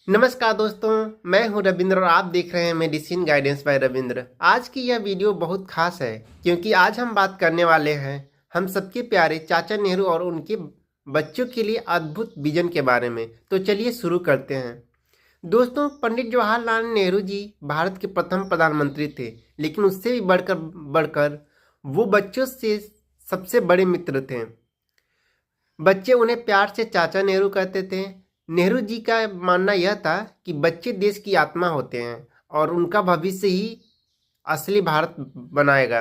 नमस्कार दोस्तों, मैं हूं रविंद्र और आप देख रहे हैं मेडिसिन गाइडेंस बाय रविंद्र। आज की यह वीडियो बहुत खास है क्योंकि आज हम बात करने वाले हैं हम सबके प्यारे चाचा नेहरू और उनके बच्चों के लिए अद्भुत विजन के बारे में। तो चलिए शुरू करते हैं। दोस्तों, पंडित जवाहरलाल नेहरू जी भारत के प्रथम प्रधानमंत्री थे, लेकिन उससे भी बढ़कर वो बच्चों से सबसे बड़े मित्र थे। बच्चे उन्हें प्यार से चाचा नेहरू कहते थे। नेहरू जी का मानना यह था कि बच्चे देश की आत्मा होते हैं और उनका भविष्य ही असली भारत बनाएगा।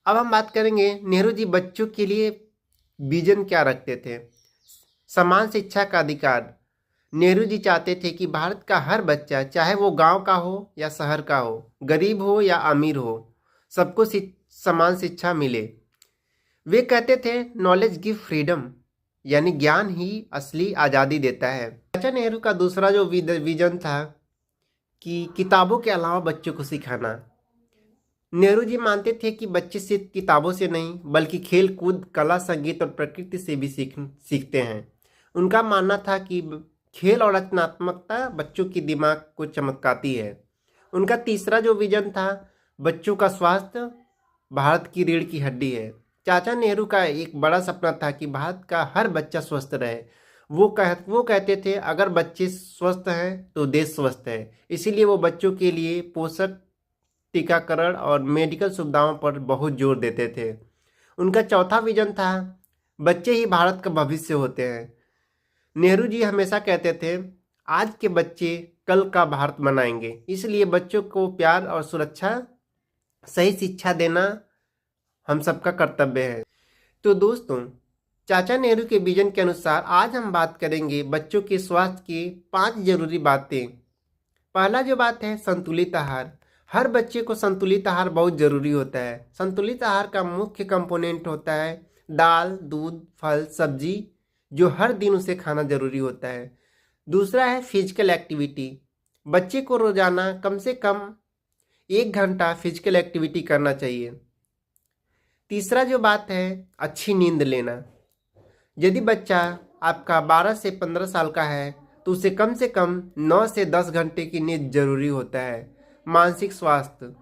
अब हम बात करेंगे नेहरू जी बच्चों के लिए विजन क्या रखते थे। समान शिक्षा का अधिकार। नेहरू जी चाहते थे कि भारत का हर बच्चा, चाहे वो गांव का हो या शहर का हो, गरीब हो या अमीर हो, सबको समान शिक्षा मिले। वे कहते थे नॉलेज गिव फ्रीडम, यानी ज्ञान ही असली आज़ादी देता है। चाचा नेहरू का दूसरा जो विजन था कि किताबों के अलावा बच्चों को सिखाना। नेहरू जी मानते थे कि बच्चे सिर्फ किताबों से नहीं बल्कि खेल कूद, कला, संगीत और प्रकृति से भी सीखते हैं। उनका मानना था कि खेल और रचनात्मकता बच्चों के दिमाग को चमकाती है। उनका तीसरा जो विजन था, बच्चों का स्वास्थ्य भारत की रीढ़ की हड्डी है। चाचा नेहरू का एक बड़ा सपना था कि भारत का हर बच्चा स्वस्थ रहे। वो कहते थे अगर बच्चे स्वस्थ हैं तो देश स्वस्थ है। इसीलिए वो बच्चों के लिए पोषक, टीकाकरण और मेडिकल सुविधाओं पर बहुत जोर देते थे। उनका चौथा विजन था बच्चे ही भारत का भविष्य होते हैं। नेहरू जी हमेशा कहते थे आज के बच्चे कल का भारत बनाएंगे, इसलिए बच्चों को प्यार और सुरक्षा, सही शिक्षा देना हम सबका कर्तव्य है। तो दोस्तों, चाचा नेहरू के विजन के अनुसार आज हम बात करेंगे बच्चों के स्वास्थ्य की 5 जरूरी बातें। पहला जो बात है संतुलित आहार। हर बच्चे को संतुलित आहार बहुत जरूरी होता है। संतुलित आहार का मुख्य कंपोनेंट होता है दाल, दूध, फल, सब्जी, जो हर दिन उसे खाना जरूरी होता है। दूसरा है फिजिकल एक्टिविटी। बच्चे को रोजाना कम से कम 1 घंटा फिजिकल एक्टिविटी करना चाहिए। तीसरा जो बात है अच्छी नींद लेना। यदि बच्चा आपका 12 से 15 साल का है तो उसे कम से कम 9 से 10 घंटे की नींद जरूरी होता है। मानसिक स्वास्थ्य,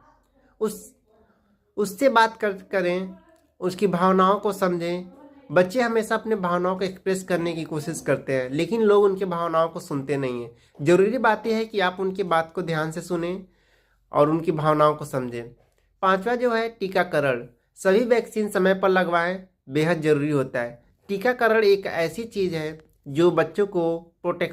उससे बात करें, उसकी भावनाओं को समझें। बच्चे हमेशा अपने भावनाओं को एक्सप्रेस करने की कोशिश करते हैं, लेकिन लोग उनके भावनाओं को सुनते नहीं हैं। जरूरी बात यह है कि आप उनकी बात को ध्यान से सुनें और उनकी भावनाओं को समझें। पांचवा जो है टीकाकरण। सभी वैक्सीन समय पर लगवाएं, बेहद जरूरी होता है। टीकाकरण एक ऐसी चीज़ है जो बच्चों को प्रोटेक्ट